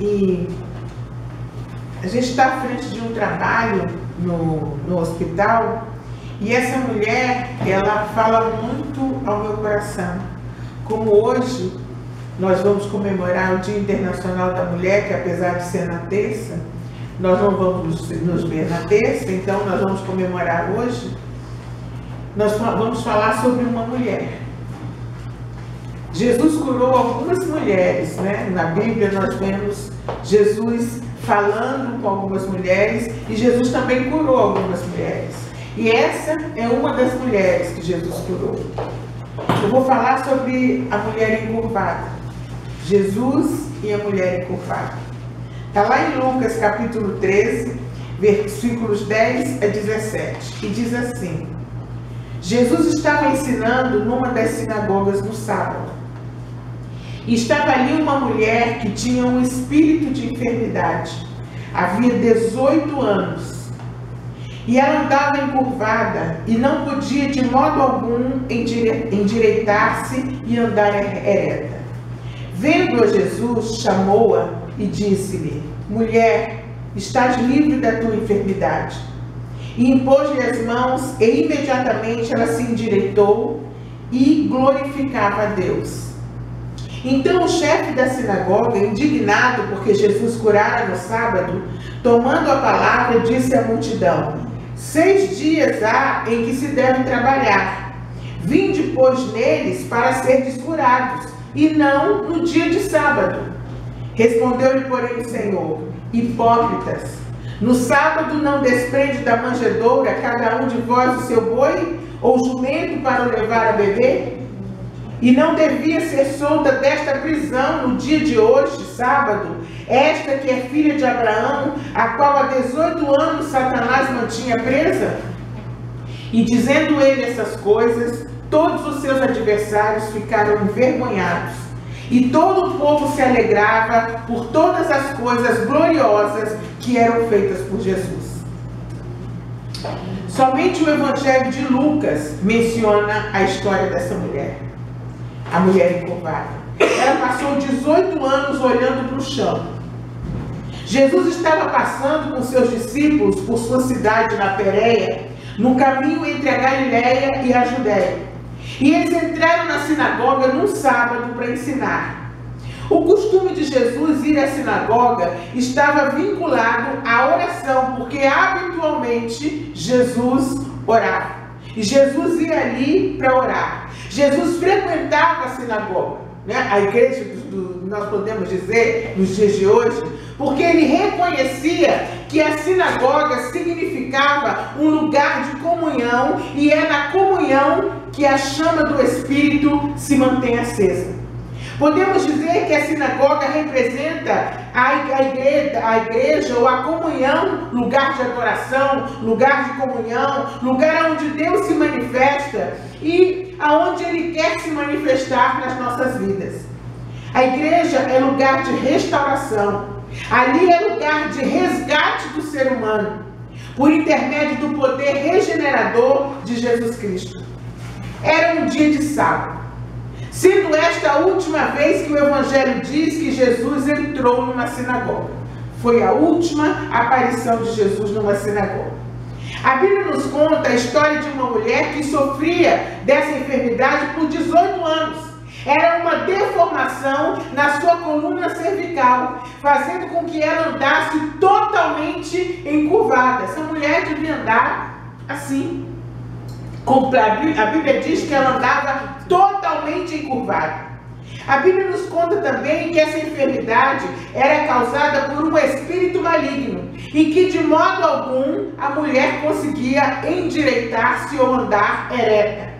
E a gente está à frente de um trabalho no hospital, e essa mulher, ela fala muito ao meu coração. Como hoje nós vamos comemorar o Dia Internacional da Mulher, que apesar de ser na terça, nós não vamos nos ver na terça, então nós vamos comemorar hoje. Nós vamos falar sobre uma mulher. Jesus curou algumas mulheres, né? Na Bíblia nós vemos Jesus falando com algumas mulheres, e Jesus também curou algumas mulheres. E essa é uma das mulheres que Jesus curou. Eu vou falar sobre a mulher encurvada. Jesus e a mulher encurvada. Está lá em Lucas capítulo 13, versículos 10 a 17. E diz assim: Jesus estava ensinando numa das sinagogas no sábado. E estava ali uma mulher que tinha um espírito de enfermidade. Havia 18 anos. E ela andava encurvada e não podia de modo algum endireitar-se e andar ereta. Vendo-a Jesus, chamou-a e disse-lhe: mulher, estás livre da tua enfermidade. E impôs-lhe as mãos e imediatamente ela se endireitou e glorificava a Deus. Então o chefe da sinagoga, indignado porque Jesus curara no sábado, tomando a palavra, disse à multidão: 6 dias há em que se deve trabalhar. Vinde, pois, neles para serdes curados, e não no dia de sábado. Respondeu-lhe, porém, o Senhor: hipócritas, no sábado não desprende da manjedoura cada um de vós o seu boi ou jumento para o levar a beber? E não devia ser solta desta prisão no dia de hoje, sábado, esta que é filha de Abraão, a qual há 18 anos Satanás mantinha presa? E dizendo ele essas coisas, todos os seus adversários ficaram envergonhados, e todo o povo se alegrava por todas as coisas gloriosas que eram feitas por Jesus. Somente o Evangelho de Lucas menciona a história dessa mulher. A mulher encurvada. Ela passou 18 anos olhando para o chão. Jesus estava passando com seus discípulos por sua cidade na Pérea, no caminho entre a Galileia e a Judéia. E eles entraram na sinagoga num sábado para ensinar. O costume de Jesus ir à sinagoga estava vinculado à oração, porque habitualmente Jesus orava. E Jesus ia ali para orar. Jesus frequentava a sinagoga, né? A igreja, nós podemos dizer, nos dias de hoje, porque ele reconhecia que a sinagoga significava um lugar de comunhão, e é na comunhão que a chama do Espírito se mantém acesa. Podemos dizer que a sinagoga representa a igreja ou a comunhão, lugar de adoração, lugar de comunhão, lugar onde Deus se manifesta e aonde Ele quer se manifestar nas nossas vidas. A igreja é lugar de restauração. Ali é lugar de resgate do ser humano, por intermédio do poder regenerador de Jesus Cristo. Era um dia de sábado, sendo esta a última vez que o Evangelho diz que Jesus entrou numa sinagoga. Foi a última aparição de Jesus numa sinagoga. A Bíblia nos conta a história de uma mulher que sofria dessa enfermidade por 18 anos. Era uma deformação na sua coluna cervical, fazendo com que ela andasse totalmente encurvada. Essa mulher devia andar assim. A Bíblia diz que ela andava totalmente encurvada. A Bíblia nos conta também que essa enfermidade era causada por um espírito maligno e que de modo algum a mulher conseguia endireitar-se ou andar ereta.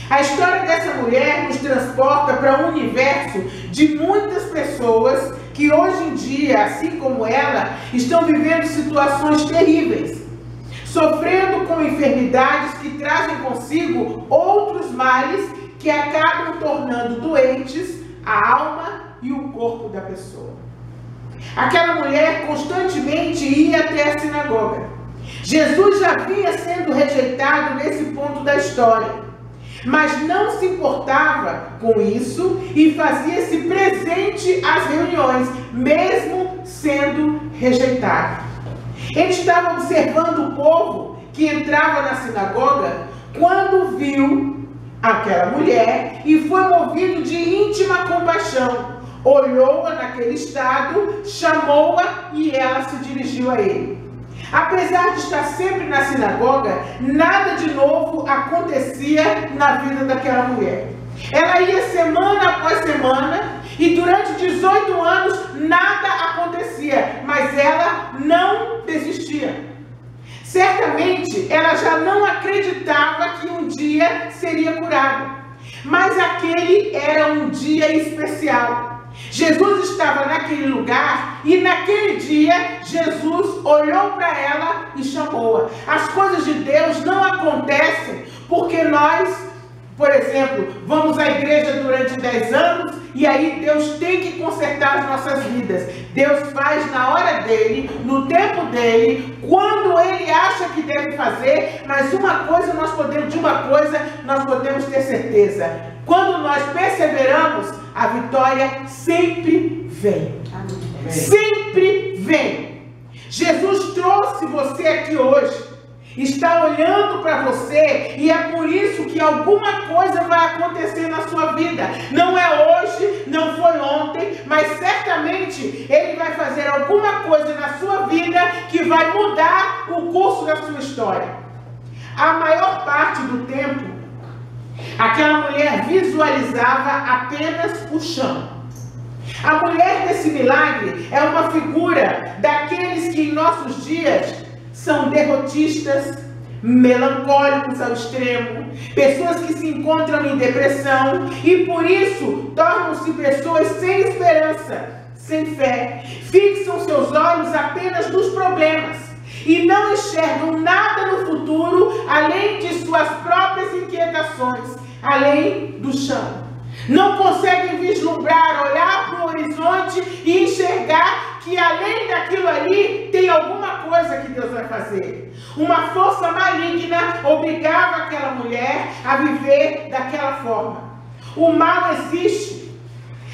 A história dessa mulher nos transporta para um universo de muitas pessoas que hoje em dia, assim como ela, estão vivendo situações terríveis, sofrendo com enfermidades que trazem consigo outros males que acabam tornando doentes a alma e o corpo da pessoa. Aquela mulher constantemente ia até a sinagoga. Jesus já vinha sendo rejeitado nesse ponto da história. mas não se importava com isso e fazia-se presente às reuniões, mesmo sendo rejeitado. Ele estava observando o povo que entrava na sinagoga quando viu aquela mulher e foi movido de íntima compaixão. Olhou-a naquele estado, chamou-a e ela se dirigiu a ele. Apesar de estar sempre na sinagoga, nada de novo acontecia na vida daquela mulher. Ela ia semana após semana e durante 18 anos nada acontecia, mas ela não desistia. Certamente ela já não acreditava que um dia seria curada, mas aquele era um dia especial. Jesus estava naquele lugar e naquele dia Jesus olhou para ela e chamou-a. As coisas de Deus não acontecem porque nós, por exemplo, vamos à igreja durante 10 anos e aí Deus tem que consertar as nossas vidas. Deus faz na hora dele, no tempo dele, quando ele acha que deve fazer, mas de uma coisa nós podemos ter certeza. Quando nós perseveramos, a vitória sempre vem. Amém. Sempre vem. Jesus trouxe você aqui hoje. Está olhando para você e é por isso que alguma coisa vai acontecer na sua vida. Não é hoje, não foi ontem, mas certamente Ele vai fazer alguma coisa na sua vida que vai mudar o curso da sua história. A maior parte do tempo, aquela mulher visualizava apenas o chão. A mulher desse milagre é uma figura daqueles que em nossos dias são derrotistas, melancólicos ao extremo, pessoas que se encontram em depressão e por isso tornam-se pessoas sem esperança, sem fé, fixam seus olhos apenas nos problemas e não enxergam nada no futuro além de suas próprias inquietações, além do chão. Não conseguem vislumbrar, olhar para o horizonte e enxergar que além daquilo ali tem alguma coisa que Deus vai fazer. Uma força maligna obrigava aquela mulher a viver daquela forma. O mal existe,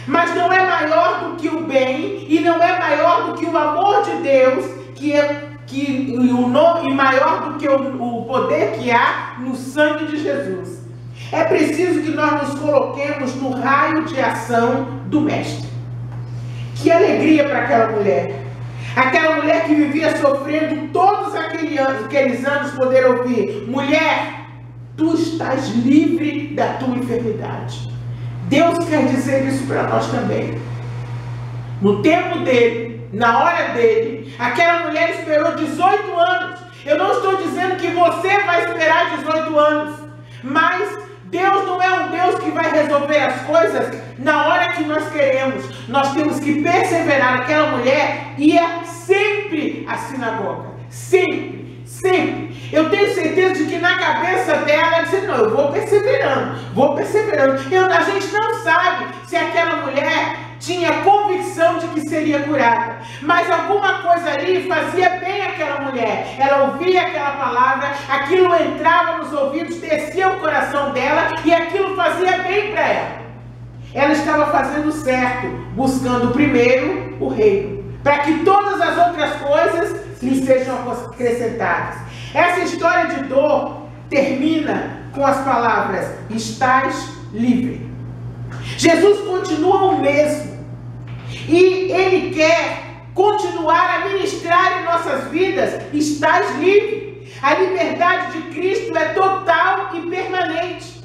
mas não é maior do que o bem e não é maior do que o amor de Deus, e maior do que o poder que há no sangue de Jesus. É preciso que nós nos coloquemos no raio de ação do Mestre. Que alegria para aquela mulher. Aquela mulher que vivia sofrendo todos aqueles anos poder ouvir: mulher, tu estás livre da tua enfermidade. Deus quer dizer isso para nós também. No tempo dele, na hora dele, aquela mulher esperou 18 anos. Eu não estou dizendo que você vai esperar 18 anos, mas Deus não é um Deus que vai resolver as coisas na hora que nós queremos. Nós temos que perseverar. Aquela mulher ia sempre à sinagoga. Sempre, sempre. Eu tenho certeza de que na cabeça dela, ela disse: não, eu vou perseverando, vou perseverando. A gente não sabe se aquela mulher tinha convicção de que seria curada, mas alguma coisa ali fazia bem àquela mulher. Ela ouvia aquela palavra, aquilo entrava nos ouvidos, descia o coração dela e aquilo fazia bem para ela. Ela estava fazendo certo, buscando primeiro o reino, para que todas as outras coisas lhe sejam acrescentadas. Essa história de dor termina com as palavras: estás livre. Jesus continua o mesmo. E Ele quer continuar a ministrar em nossas vidas. Estás livre. A liberdade de Cristo é total e permanente.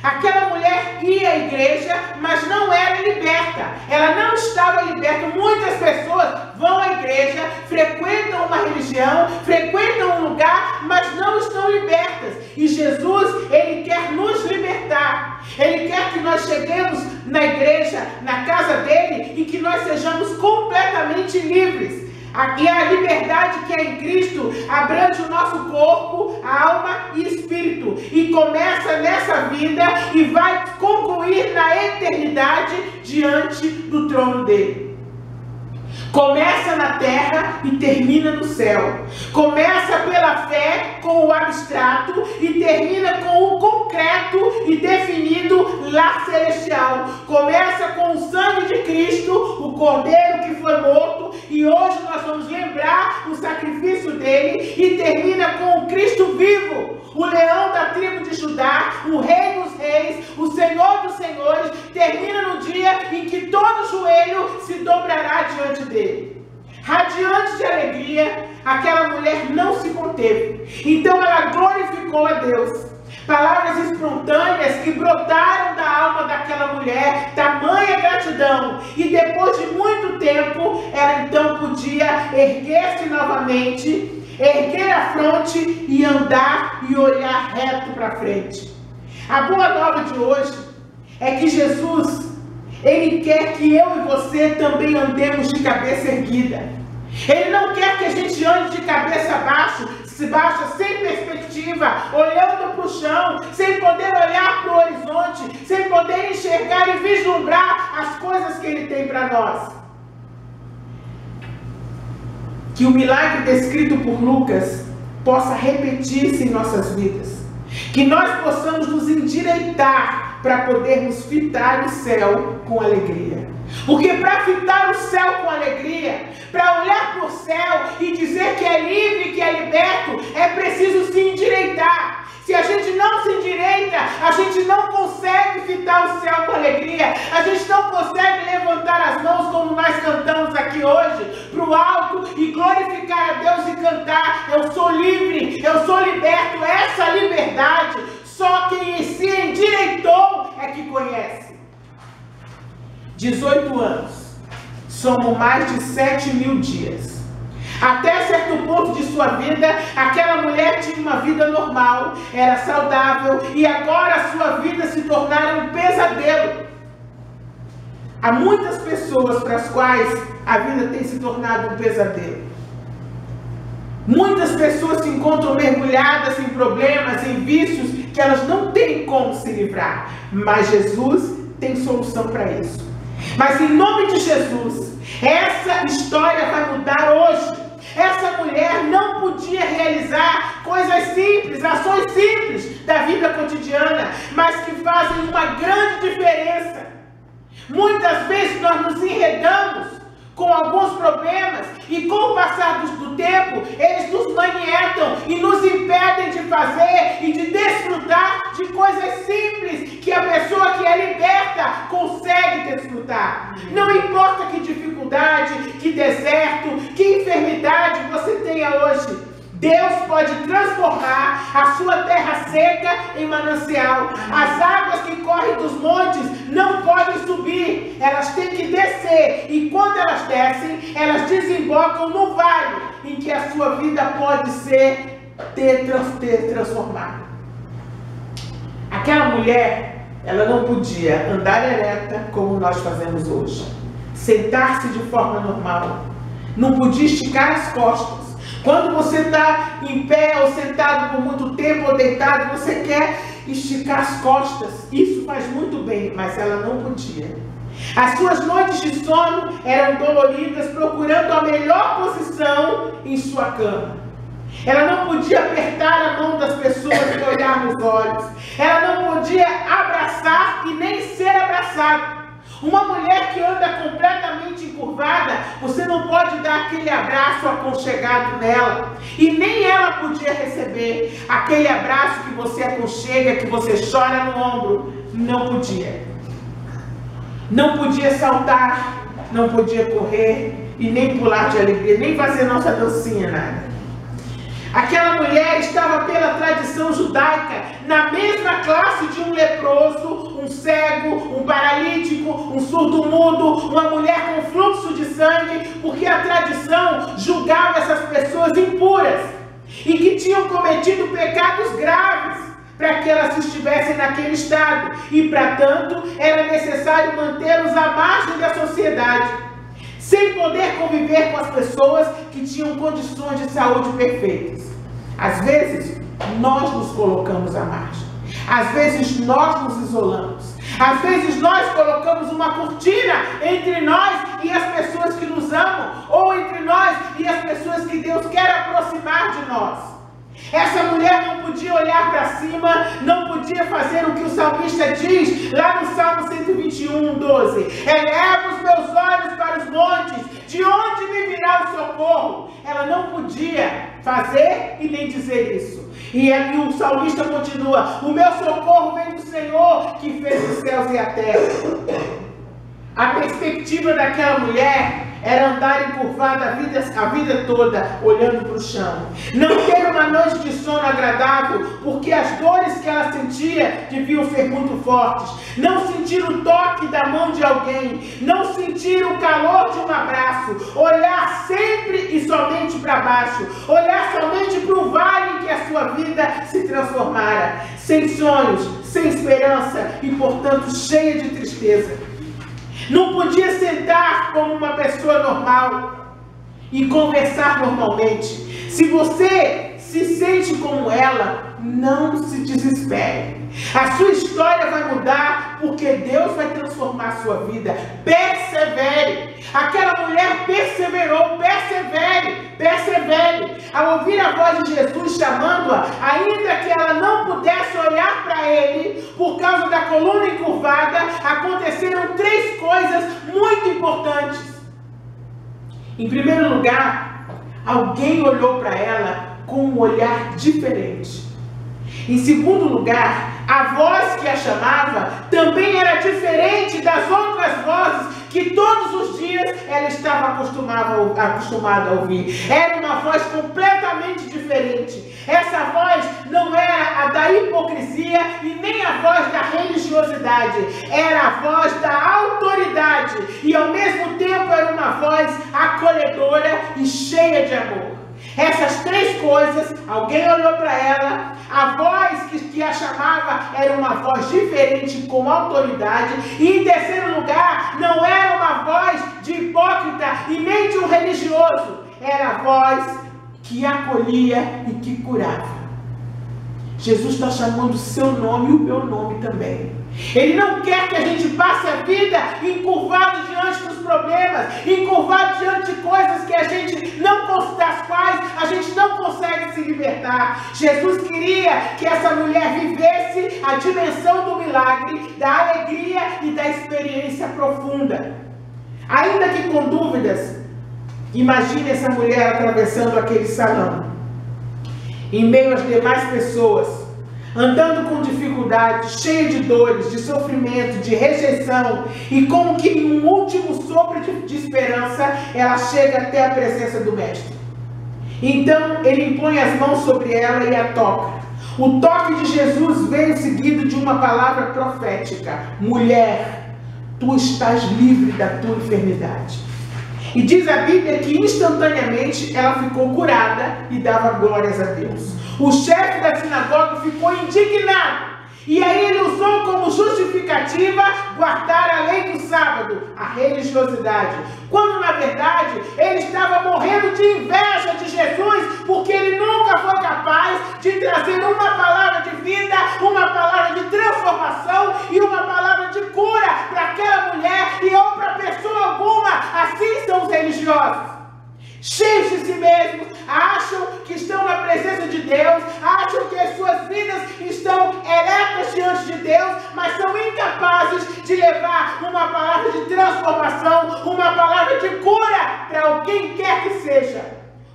Aquela mulher ia à igreja, mas não era liberta. Ela não estava liberta. Muitas pessoas vão à igreja, frequentam uma religião, frequentam um lugar, mas não estão libertas. E Jesus, Ele quer nos libertar. Ele quer que nós cheguemos na igreja, na casa dele, e que nós sejamos completamente livres. Aqui a liberdade que é em Cristo abrange o nosso corpo, alma e espírito. E começa nessa vida e vai concluir na eternidade diante do trono dele. Começa na terra e termina no céu. Começa pela fé com o abstrato e termina com o concreto completo e definido lar celestial. Começa com o sangue de Cristo, o Cordeiro que foi morto, e hoje nós vamos lembrar o sacrifício dele, e termina com o Cristo vivo, o leão da tribo de Judá, o Rei dos Reis, o Senhor dos Senhores. Termina no dia em que todo joelho se dobrará diante dele. Radiante de alegria, aquela mulher não se conteve. Então ela glorificou a Deus. Palavras espontâneas que brotaram da alma daquela mulher, tamanha gratidão. E depois de muito tempo, ela então podia erguer-se novamente, erguer a fronte e andar e olhar reto para frente. A boa nova de hoje é que Jesus, ele quer que eu e você também andemos de cabeça erguida. Ele não quer que a gente ande de cabeça baixa, sem perspectiva, olhando para o chão, sem poder olhar para o horizonte, sem poder enxergar e vislumbrar as coisas que ele tem para nós. Que o milagre descrito por Lucas possa repetir-se em nossas vidas. Que nós possamos nos endireitar para podermos fitar o céu com alegria. Porque para fitar o céu com alegria, para olhar para o céu e dizer que é livre, que é liberto, é preciso se endireitar. Se a gente não se endireita, a gente não consegue fitar o céu com alegria. A gente não consegue levantar as mãos como nós cantamos aqui hoje, para o alto e glorificar a Deus e cantar: eu sou livre, eu sou liberto. Essa liberdade, só quem se endireitou é que conhece. 18 anos, somos mais de 7.000 dias. Até certo ponto de sua vida, aquela mulher tinha uma vida normal, era saudável, e agora a sua vida se tornara um pesadelo. Há muitas pessoas para as quais a vida tem se tornado um pesadelo. Muitas pessoas se encontram mergulhadas em problemas, em vícios, que elas não têm como se livrar. Mas Jesus tem solução para isso. Mas em nome de Jesus, essa história vai mudar hoje. Essa mulher não podia realizar coisas simples, ações simples da vida cotidiana, mas que fazem uma grande diferença. Muitas vezes nós nos enredamos com alguns problemas e com o passar do tempo, eles nos manietam e nos impedem de fazer e de desfrutar de coisas simples que a pessoa que é liberta consegue desfrutar. Não importa que dificuldade, que deserto, que enfermidade você tenha hoje, Deus pode transformar a sua terra seca em manancial. As águas que correm dos montes não podem subir, elas têm que descer. E quando elas descem, elas desembocam no vale em que a sua vida pode ter transformado. Aquela mulher, ela não podia andar ereta como nós fazemos hoje, sentar-se de forma normal, não podia esticar as costas. Quando você está em pé ou sentado por muito tempo ou deitado, você quer esticar as costas. Isso faz muito bem, mas ela não podia. As suas noites de sono eram doloridas, procurando a melhor posição em sua cama. Ela não podia apertar a mão das pessoas e olhar nos olhos. Ela não podia abraçar e nem ser abraçada. Uma mulher que anda completamente encurvada, você não pode dar aquele abraço aconchegado nela. E nem ela podia receber aquele abraço que você aconchega, que você chora no ombro. Não podia. Não podia saltar, não podia correr e nem pular de alegria, nem fazer nossa dancinha, nada. Aquela mulher estava pela tradição judaica na mesma classe de um leproso, um cego, um paralítico, um surdo-mudo, uma mulher com fluxo de sangue, porque a tradição julgava essas pessoas impuras e que tinham cometido pecados graves para que elas estivessem naquele estado. E, para tanto, era necessário mantê-los à margem da sociedade, sem poder conviver com as pessoas que tinham condições de saúde perfeitas. Às vezes, nós nos colocamos à margem. Às vezes, nós nos isolamos. Às vezes, nós colocamos uma cortina entre nós e as pessoas que nos amam, ou entre nós e as pessoas que Deus quer aproximar de nós. Essa mulher não podia olhar para cima, não podia podia fazer o que o salmista diz lá no Salmo 121, 12. Eleva os meus olhos para os montes, de onde me virá o socorro? Ela não podia fazer e nem dizer isso. E o salmista continua: o meu socorro vem do Senhor, que fez os céus e a terra. A perspectiva daquela mulher era andar encurvada a vida toda, olhando para o chão. Não ter uma noite de sono agradável, porque as dores que ela sentia deviam ser muito fortes. Não sentir o toque da mão de alguém. Não sentir o calor de um abraço. Olhar sempre e somente para baixo. Olhar somente para o vale em que a sua vida se transformara. Sem sonhos, sem esperança e, portanto, cheia de tristeza. Não podia sentar como uma pessoa normal e conversar normalmente. Se você se sente como ela, não se desespere. A sua história vai mudar porque Deus vai transformar a sua vida. Persevere. Aquela mulher perseverou. Persevere. Persevere. Ao ouvir a voz de Jesus chamando-a, ainda que ela não pudesse olhar para ele, por causa da coluna encurvada, aconteceram 3 coisas muito importantes. Em primeiro lugar, alguém olhou para ela com um olhar diferente. Em segundo lugar, a voz que a chamava também era diferente das outras vozes que todos os dias ela estava acostumada a ouvir. Era uma voz completamente diferente. Essa voz não era a da hipocrisia e nem a voz da religiosidade. Era a voz da autoridade e ao mesmo tempo era uma voz acolhedora e cheia de amor. Essas 3 coisas, alguém olhou para ela, a voz que a chamava era uma voz diferente, com autoridade, e em terceiro lugar, não era uma voz de hipócrita e nem de um religioso, era a voz que acolhia e que curava. Jesus está chamando o seu nome e o meu nome também. Ele não quer que a gente passe a vida encurvado diante dos problemas, encurvado diante de coisas que a gente das quais a gente não consegue se libertar. Jesus queria que essa mulher vivesse a dimensão do milagre, da alegria e da experiência profunda. Ainda que com dúvidas, imagine essa mulher atravessando aquele salão, em meio às demais pessoas, andando com dificuldade, cheia de dores, de sofrimento, de rejeição, e como que em um último sopro de esperança, ela chega até a presença do Mestre. Então ele impõe as mãos sobre ela e a toca. O toque de Jesus veio seguido de uma palavra profética: mulher, tu estás livre da tua enfermidade. E diz a Bíblia que instantaneamente ela ficou curada e dava glórias a Deus. O chefe da sinagoga ficou indignado. E aí ele usou como justificativa guardar a lei do sábado, a religiosidade. Quando na verdade ele estava morrendo de inveja de Jesus, porque ele nunca foi capaz de trazer uma palavra de vida, uma palavra de transformação e uma palavra de cura para aquela mulher e ou para pessoa alguma. Assim são os religiosos. Cheios de si mesmos, acham que estão na presença de Deus, acham que as suas vidas estão eretas diante de Deus, mas são incapazes de levar uma palavra de transformação, uma palavra de cura para quem quer que seja.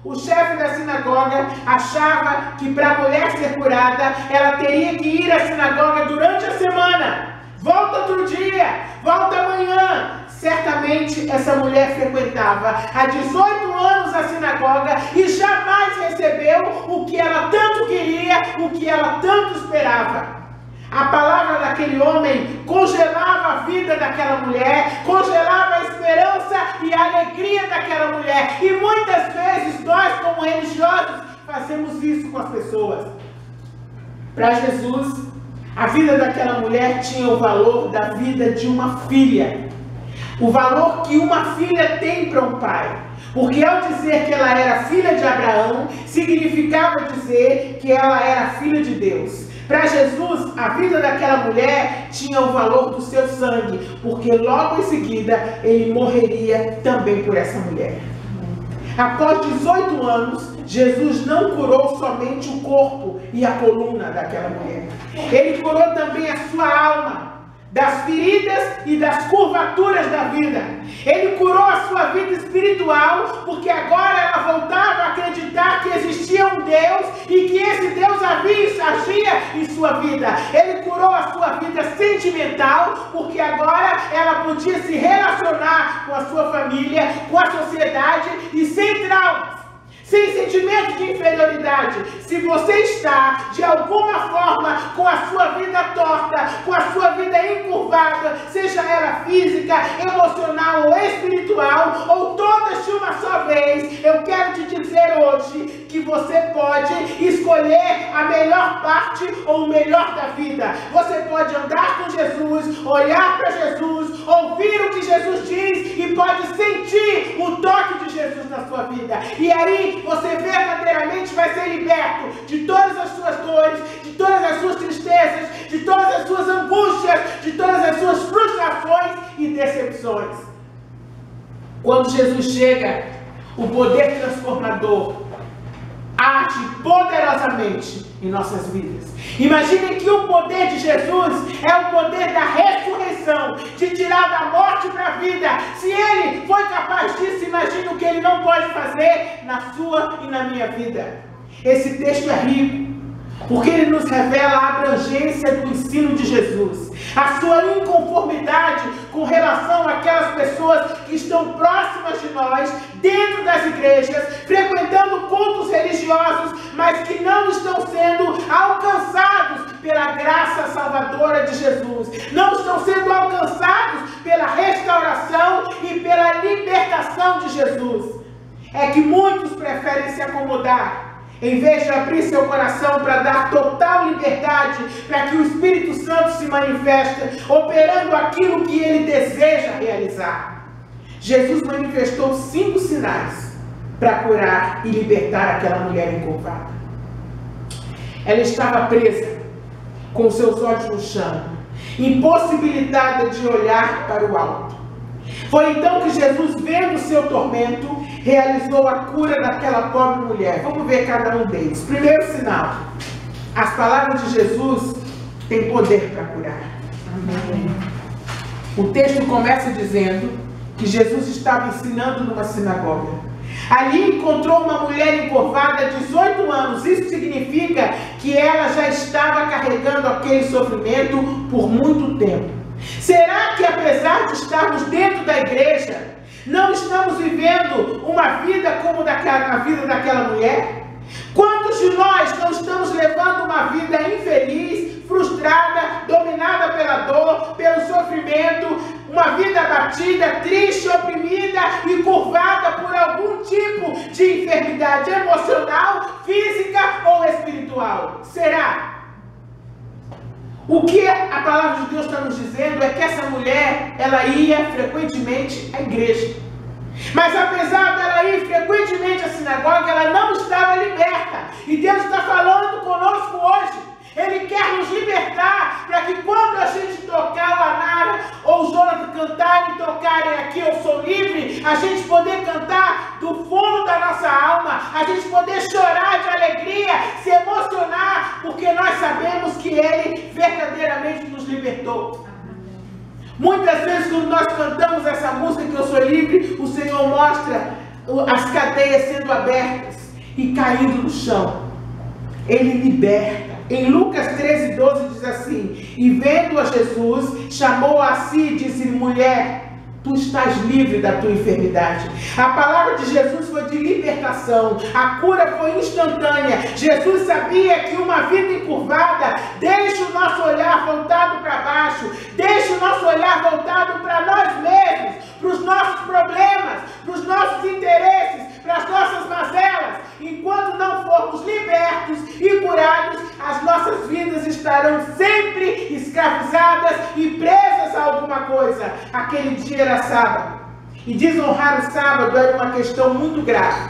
O chefe da sinagoga achava que para a mulher ser curada, ela teria que ir à sinagoga durante a semana. Volta outro dia, volta amanhã. Certamente essa mulher frequentava há 18 anos a sinagoga e jamais recebeu o que ela tanto queria, o que ela tanto esperava. A palavra daquele homem congelava a vida daquela mulher, congelava a esperança e a alegria daquela mulher. E muitas vezes nós, como religiosos, fazemos isso com as pessoas. Para Jesus, a vida daquela mulher tinha o valor da vida de uma filha. O valor que uma filha tem para um pai. Porque ao dizer que ela era filha de Abraão, significava dizer que ela era filha de Deus. Para Jesus, a vida daquela mulher tinha o valor do seu sangue, porque logo em seguida ele morreria também por essa mulher. Após 18 anos, Jesus não curou somente o corpo e a coluna daquela mulher. Ele curou também a sua alma, das feridas e das curvaturas da vida. Ele curou a sua vida espiritual, porque agora ela voltava a acreditar que existia um Deus e que esse Deus agia em sua vida. Ele curou a sua vida sentimental, porque agora ela podia se relacionar com a sua família, com a sociedade e sem traumas, sem sentimento de inferioridade. Se você está, de alguma forma, com a sua vida torta, com a sua vida encurvada, seja ela física, emocional ou espiritual, ou todas de uma só vez, eu quero te dizer hoje que você pode escolher a melhor parte ou o melhor da vida. Você pode andar com Jesus, olhar para Jesus, ouvir o que Jesus diz e pode sentir o toque de Jesus na sua vida. E aí você verdadeiramente vai ser liberto de todas as suas dores, de todas as suas tristezas, de todas as suas angústias, de todas as suas frustrações e decepções. Quando Jesus chega, o poder transformador age poderosamente em nossas vidas. Imaginem que o poder de Jesus é o poder da ressurreição, de tirar da morte para a vida. Se Ele foi capaz disso, imagine o que Ele não pode fazer na sua e na minha vida. Esse texto é rico, porque ele nos revela a abrangência do ensino de Jesus, a sua inconformidade com relação àquelas pessoas que estão próximas de nós, dentro das igrejas, frequentando cultos religiosos, mas que não estão sendo alcançados pela graça salvadora de Jesus, não estão sendo alcançados pela restauração e pela libertação de Jesus. É que muitos preferem se acomodar, em vez de abrir seu coração para dar total liberdade, para que o Espírito Santo se manifeste, operando aquilo que Ele deseja realizar. Jesus manifestou 5 sinais para curar e libertar aquela mulher encurvada. Ela estava presa, com seus olhos no chão, impossibilitada de olhar para o alto. Foi então que Jesus, vendo o seu tormento, realizou a cura daquela pobre mulher. Vamos ver cada um deles. Primeiro sinal: as palavras de Jesus têm poder para curar. Amém. O texto começa dizendo que Jesus estava ensinando numa sinagoga. Ali encontrou uma mulher encurvada há 18 anos. Isso significa que ela já estava carregando aquele sofrimento por muito tempo. Será que, apesar de estarmos dentro da igreja, não estamos vivendo uma vida como a vida daquela mulher? Quantos de nós não estamos levando uma vida infeliz, frustrada, dominada pela dor, pelo sofrimento, uma vida abatida, triste, oprimida e curvada por algum tipo de enfermidade emocional, física ou espiritual? Será? O que a palavra de Deus está nos dizendo é que essa mulher, ela ia frequentemente à igreja. Mas apesar dela ir frequentemente à sinagoga, ela não estava liberta. E Deus está falando conosco hoje. Ele quer nos libertar para que quando a gente tocar o Anara ou o Jonathan cantarem e tocarem aqui Eu Sou Livre, a gente poder cantar do fundo da nossa alma, a gente poder chorar de alegria, se emocionar, porque nós sabemos que Ele verdadeiramente nos libertou. Muitas vezes quando nós cantamos essa música que Eu Sou Livre, o Senhor mostra as cadeias sendo abertas e caindo no chão. Ele liberta. Em Lucas 13:12 diz assim: e vendo a Jesus, chamou a si e disse-lhe: mulher, tu estás livre da tua enfermidade. A palavra de Jesus foi de libertação. A cura foi instantânea. Jesus sabia que uma vida encurvada deixa o nosso olhar voltado para baixo, deixa o nosso olhar voltado para nós mesmos, para os nossos problemas, para os nossos interesses, para as nossas mazelas. Enquanto não formos libertos e curados, as nossas vidas estarão sempre escravizadas e presas a alguma coisa. Aquele dia era sábado, e desonrar o sábado era uma questão muito grave.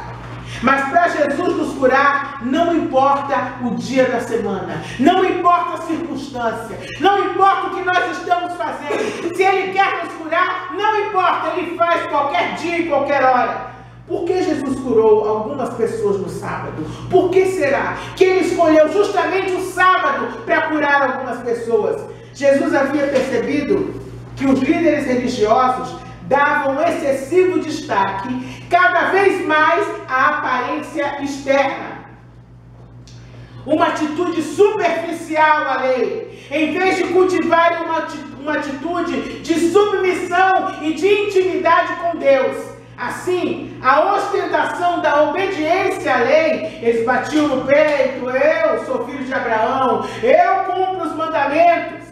Mas para Jesus nos curar, não importa o dia da semana, não importa a circunstância, não importa o que nós estamos fazendo. Se Ele quer nos curar, não importa, Ele faz qualquer dia e qualquer hora. Por que Jesus curou algumas pessoas no sábado? Por que será que ele escolheu justamente o sábado para curar algumas pessoas? Jesus havia percebido que os líderes religiosos davam excessivo destaque cada vez mais à aparência externa. Uma atitude superficial à lei, em vez de cultivarem uma atitude de submissão e de intimidade com Deus. Assim, a ostentação da obediência à lei, eles batiam no peito: eu sou filho de Abraão, eu cumpro os mandamentos.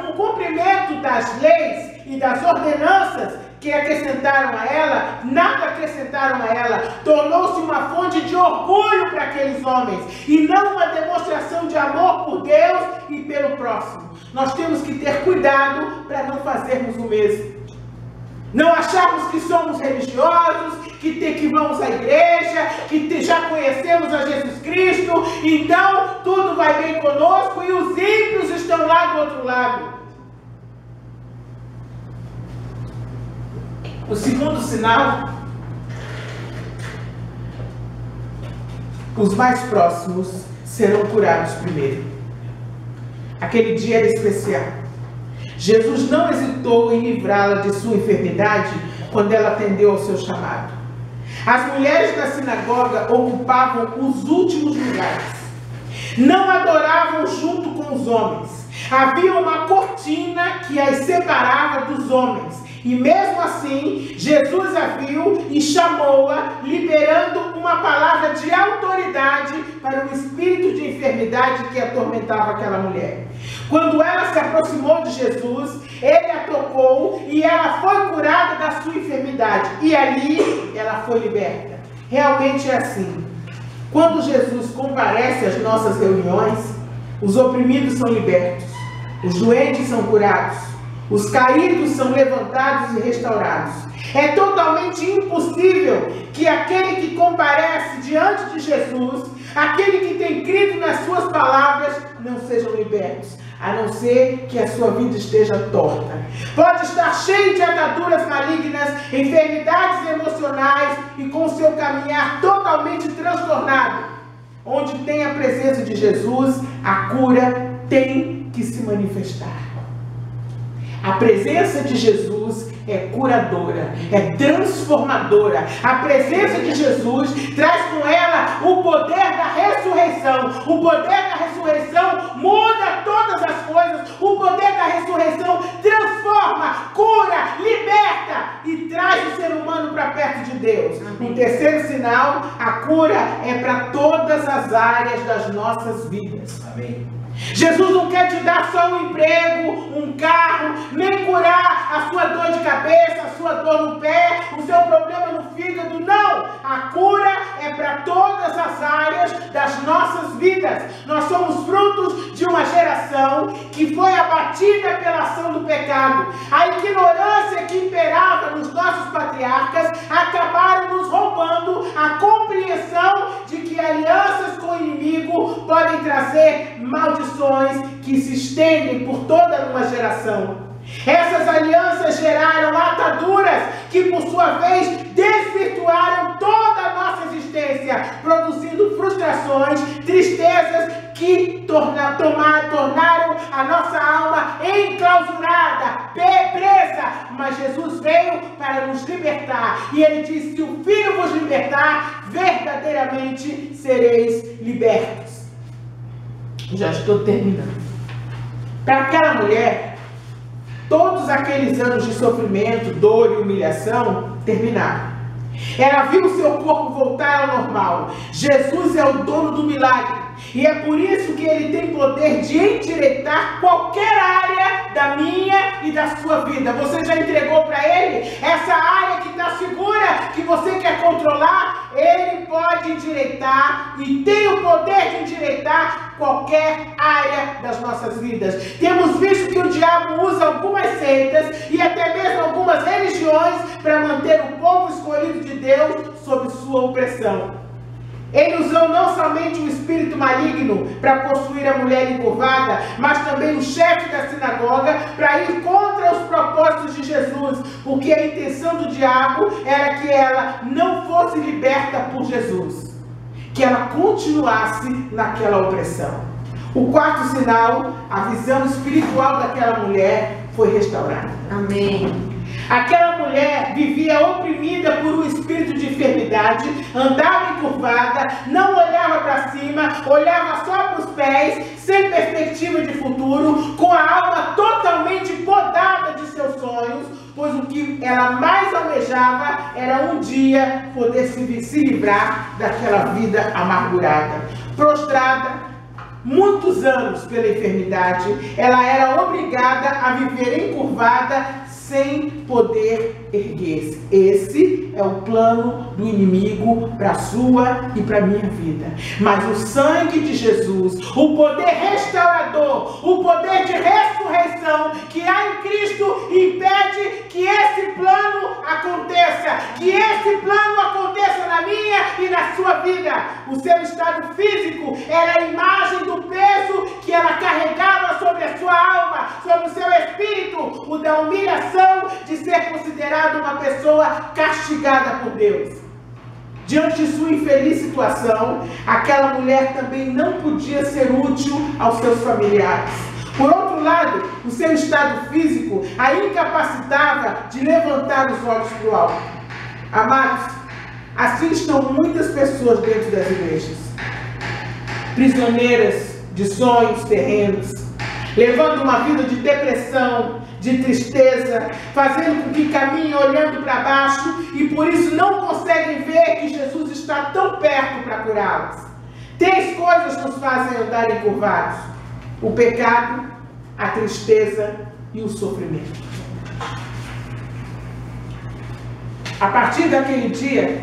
O cumprimento das leis e das ordenanças que acrescentaram a ela, nada acrescentaram a ela, tornou-se uma fonte de orgulho para aqueles homens, e não uma demonstração de amor por Deus e pelo próximo. Nós temos que ter cuidado para não fazermos o mesmo. Não acharmos que somos religiosos, que vamos à igreja, que já conhecemos a Jesus Cristo, então tudo vai bem conosco e os ímpios estão lá do outro lado. O segundo sinal: os mais próximos serão curados primeiro. Aquele dia era especial. Jesus não hesitou em livrá-la de sua enfermidade quando ela atendeu ao seu chamado. As mulheres da sinagoga ocupavam os últimos lugares. Não adoravam junto com os homens. Havia uma cortina que as separava dos homens. E mesmo assim, Jesus a viu e chamou-a, liberando uma palavra de autoridade para o espírito de enfermidade que atormentava aquela mulher. Quando ela se aproximou de Jesus, ele a tocou e ela foi curada da sua enfermidade. E ali ela foi liberta. Realmente é assim. Quando Jesus comparece às nossas reuniões, os oprimidos são libertos, os doentes são curados, os caídos são levantados e restaurados. É totalmente impossível que aquele que comparece diante de Jesus, aquele que tem crido nas suas palavras, não sejam libertos, a não ser que a sua vida esteja torta. Pode estar cheio de ataduras malignas, enfermidades emocionais e com seu caminhar totalmente transtornado. Onde tem a presença de Jesus, a cura tem que se manifestar. A presença de Jesus é curadora, é transformadora. A presença de Jesus traz com ela o poder da ressurreição. O poder da ressurreição muda todas as coisas. O poder da ressurreição transforma, cura, liberta e traz o ser humano para perto de Deus. O terceiro sinal: a cura é para todas as áreas das nossas vidas. Amém. Jesus não quer te dar só um emprego, um carro, nem curar a sua dor de cabeça, a sua dor no pé, o seu problema no fígado. Não! A cura é para todas as áreas das nossas vidas. Nós somos frutos de uma geração que foi abatida pela ação do pecado. A ignorância que imperava nos nossos patriarcas acabaram nos roubando a compreensão de que alianças com o inimigo podem trazer maldições que se estendem por toda uma geração. Essas alianças geraram ataduras que, por sua vez, desvirtuaram toda a nossa existência, produzindo frustrações, tristezas que tornaram a nossa alma enclausurada, presa. Mas Jesus veio para nos libertar. E ele disse: se o Filho vos libertar, verdadeiramente sereis libertos. Já estou terminando. Para aquela mulher, todos aqueles anos de sofrimento, dor e humilhação terminaram. Ela viu o seu corpo voltar ao normal. Jesus é o dono do milagre. E é por isso que ele tem poder de endireitar qualquer área da minha e da sua vida. Você já entregou para ele essa área que está segura, que você quer controlar? Ele pode endireitar e tem o poder de endireitar qualquer área das nossas vidas. Temos visto que o diabo usa algumas seitas e até mesmo algumas religiões para manter o povo escolhido de Deus sob sua opressão. Ele usou não somente um espírito maligno para possuir a mulher encurvada, mas também o chefe da sinagoga para ir contra os propósitos de Jesus, porque a intenção do diabo era que ela não fosse liberta por Jesus, que ela continuasse naquela opressão. O quarto sinal, a visão espiritual daquela mulher foi restaurada. Amém. Aquela mulher vivia oprimida por um espírito de enfermidade, andava encurvada, não olhava para cima, olhava só para os pés, sem perspectiva de futuro, com a alma totalmente podada de seus sonhos, pois o que ela mais almejava era um dia poder se livrar daquela vida amargurada. Prostrada, muitos anos pela enfermidade, ela era obrigada a viver encurvada, sem poder erguer-se. Esse é o plano do inimigo para a sua e para a minha vida. Mas o sangue de Jesus, o poder restaurador, o poder de ressurreição que há em Cristo, impede que esse plano aconteça. Que esse plano aconteça na minha e na sua vida. O seu estado físico era a imagem do peso que ela carregava sobre a sua alma, sobre o seu espírito, o da humilhação de ser considerada uma pessoa castigada por Deus. Diante de sua infeliz situação, aquela mulher também não podia ser útil aos seus familiares. Por outro lado, o seu estado físico a incapacitava de levantar os olhos para o alto. Amados, assim estão muitas pessoas dentro das igrejas, prisioneiras de sonhos terrenos, levando uma vida de depressão, de tristeza, fazendo com que caminhem olhando para baixo e por isso não conseguem ver que Jesus está tão perto para curá-las. 3 coisas nos fazem andar encurvados: o pecado, a tristeza e o sofrimento. A partir daquele dia,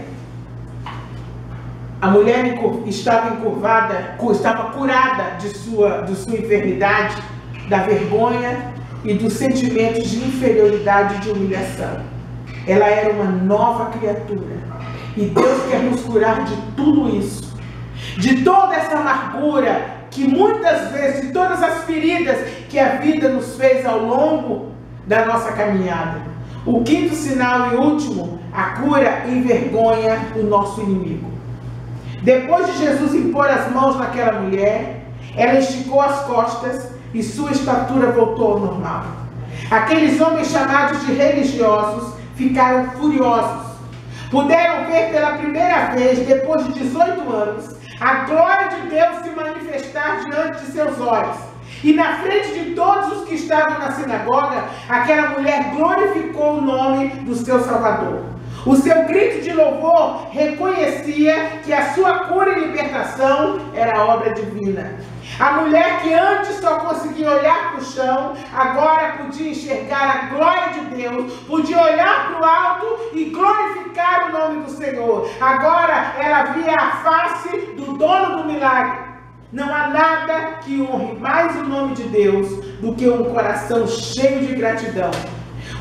a mulher estava encurvada, estava curada de sua enfermidade, da vergonha e dos sentimentos de inferioridade e de humilhação. Ela era uma nova criatura. E Deus quer nos curar de tudo isso. De toda essa amargura que muitas vezes, de todas as feridas que a vida nos fez ao longo da nossa caminhada. O quinto sinal e último, a cura envergonha o nosso inimigo. Depois de Jesus impor as mãos naquela mulher, ela esticou as costas e sua estatura voltou ao normal. Aqueles homens chamados de religiosos ficaram furiosos. Puderam ver pela primeira vez, depois de 18 anos, a glória de Deus se manifestar diante de seus olhos. E na frente de todos os que estavam na sinagoga, aquela mulher glorificou o nome do seu Salvador. O seu grito de louvor reconhecia que a sua cura e libertação era obra divina. A mulher que antes só conseguia olhar para o chão, agora podia enxergar a glória de Deus, podia olhar para o alto e glorificar o nome do Senhor. Agora ela via a face do dono do milagre. Não há nada que honre mais o nome de Deus do que um coração cheio de gratidão,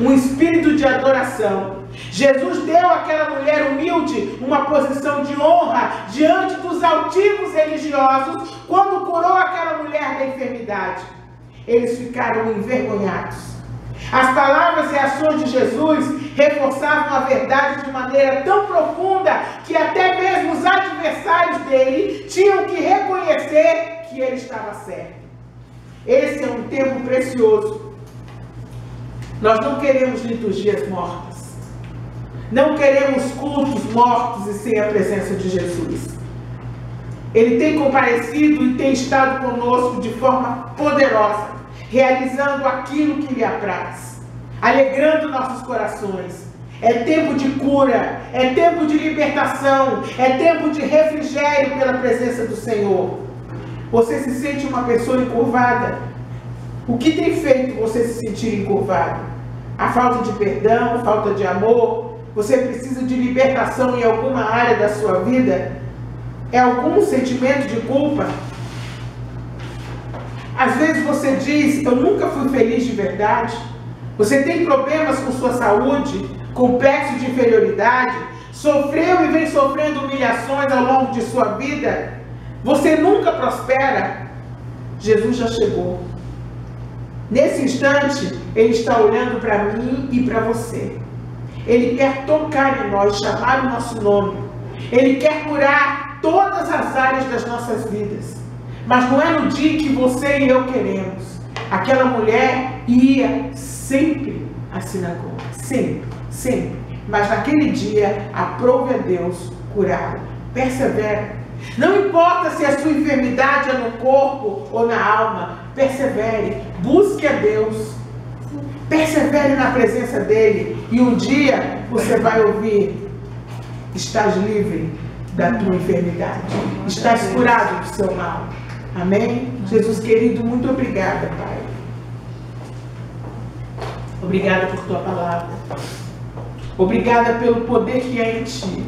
um espírito de adoração. Jesus deu àquela mulher humilde uma posição de honra diante dos altivos religiosos quando curou aquela mulher da enfermidade. Eles ficaram envergonhados. As palavras e ações de Jesus reforçavam a verdade de maneira tão profunda que até mesmo os adversários dele tinham que reconhecer que ele estava certo. Esse é um tempo precioso. Nós não queremos liturgias mortas. Não queremos cultos mortos e sem a presença de Jesus. Ele tem comparecido e tem estado conosco de forma poderosa, realizando aquilo que lhe apraz, alegrando nossos corações. É tempo de cura, é tempo de libertação, é tempo de refrigério pela presença do Senhor. Você se sente uma pessoa encurvada? O que tem feito você se sentir encurvado? A falta de perdão, a falta de amor? Você precisa de libertação em alguma área da sua vida? É algum sentimento de culpa? Às vezes você diz, eu nunca fui feliz de verdade. Você tem problemas com sua saúde, complexo de inferioridade, sofreu e vem sofrendo humilhações ao longo de sua vida, você nunca prospera, Jesus já chegou. Nesse instante, Ele está olhando para mim e para você. Ele quer tocar em nós, chamar o nosso nome. Ele quer curar todas as áreas das nossas vidas. Mas não é no dia que você e eu queremos. Aquela mulher ia sempre à sinagoga. Sempre, sempre. Mas naquele dia, aprove a Deus curá-la. Persevera. Não importa se a sua enfermidade é no corpo ou na alma. Persevere. Busque a Deus. Persevere na presença dEle. E um dia você vai ouvir: estás livre da tua enfermidade. Estás curado do seu mal. Amém? Jesus querido, muito obrigada, Pai. Obrigada por tua palavra. Obrigada pelo poder que é em ti.